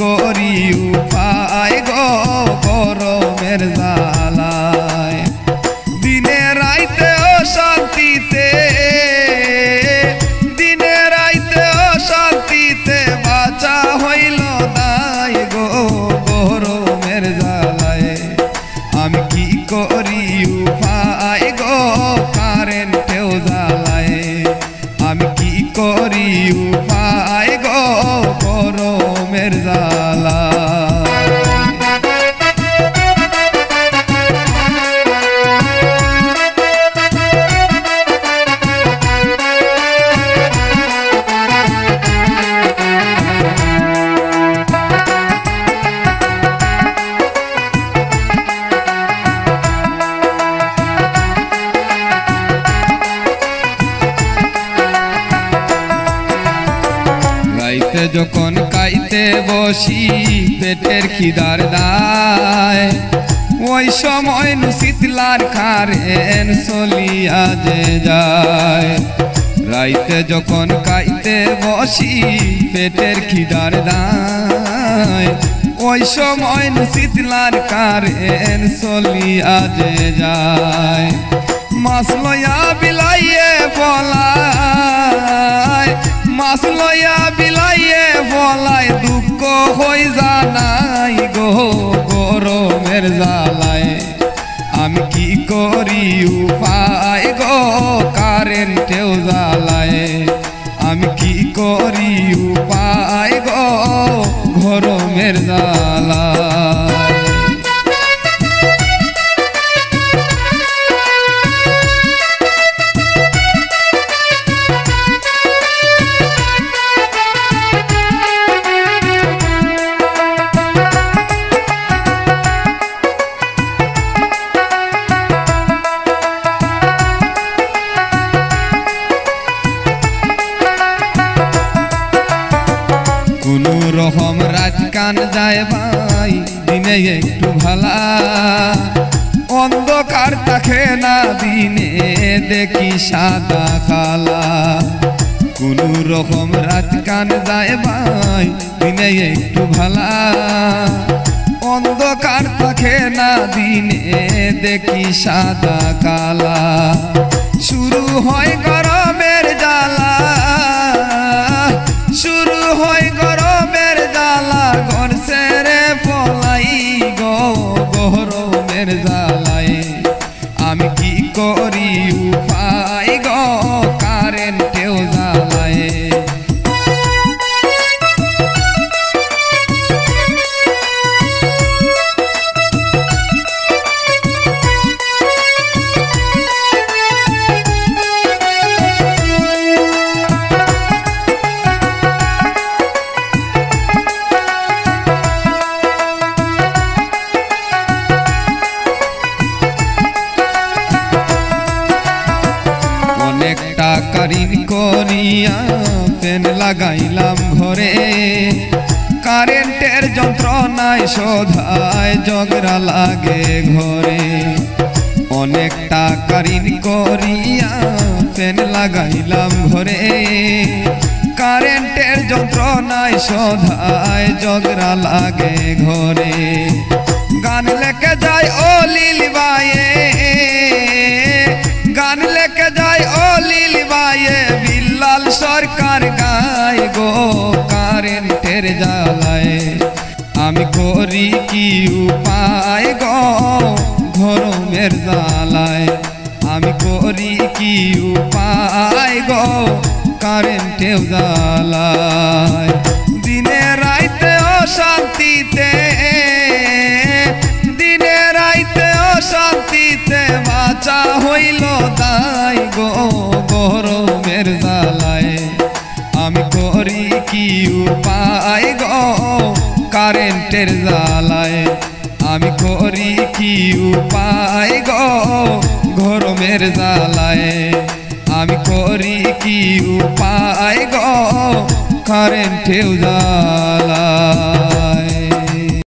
করি উপায় গো গরমের জ্বালায় দিনে রাইতে অশান্তিতে দিনে রাইতে অশান্তিতে বাঁচা হইল নাই গো গরমের জ্বালায় আমি কি করি উপায় গো কারেন্টেও জ্বালায় আমি কি করি উপায় গো গরমের জ্বালায় যখন খাইতে বসি পেটের খিদার দায় ওই সময় শীতলার কারেন চলিয়া যে যায় রাইতে যখন খাইতে বসি পেটের খিদার দায় ওই সময় শীতলার কারেন চলিয়া যে যায় মাছ লইয়া বিলাইয়ে বলায় মাছ লইয়া বিলাইয়ে বলায় দুঃখ হই জানাই গো গরমের জ্বালায় আমি কি করি উপায় গো কারেন্টেও জ্বালায় আমি কি করি উপায় গো গরমের জ্বালায় কোনো রকম রাত কান যায় ভাই দিনে একটু ভালা অন্ধকার থাকে না দিনে দেখি সাদা কালা কোনো রকম রাত কান যায় ভাই দিনে একটু ভালা অন্ধকার থাকে না দিনে দেখি সাদা কালা শুরু হয় গরমের জ্বালা শুরু হয় গরমের জ্বালা ঘর ছেড়ে পলাই গো গরমের জ্বালায় আমি কি করি উপায় গো কারেন্টেও জ্বালায় কারিন করিয়া ফ্যান লাগাইলাম ঘরে কারেন্টের যন্ত্রণায় সদায় ঝগড়া লাগে ঘরে অনেকটা কারিন করিয়া ফ্যান লাগাইলাম ঘরে কারেন্টের যন্ত্রণায় সদায় ঝগড়া লাগে ঘরে গান লেকে যায় ও লিলবায়ে গান লেকে যায় ও লিলবায়ে বিল্লাল সরকার গায় গো কারেন্টের জ্বালায় আমি করি কি উপায় গো গরমের জ্বালায় আমি করি কি উপায় গো কারেন্টের জ্বালায় দিনে রাইতে অশান্তিতে দিনে রাইতে অশান্তিতে বাঁচা হইল তাই গো গরমের জ্বালায় আমি করি কি উপায় গো কারেন্টের জ্বালায় আমি করি কি উপায় গো গরমের জ্বালায় আমি করি কি উপায় গো কারেন্টের জ্বালায়।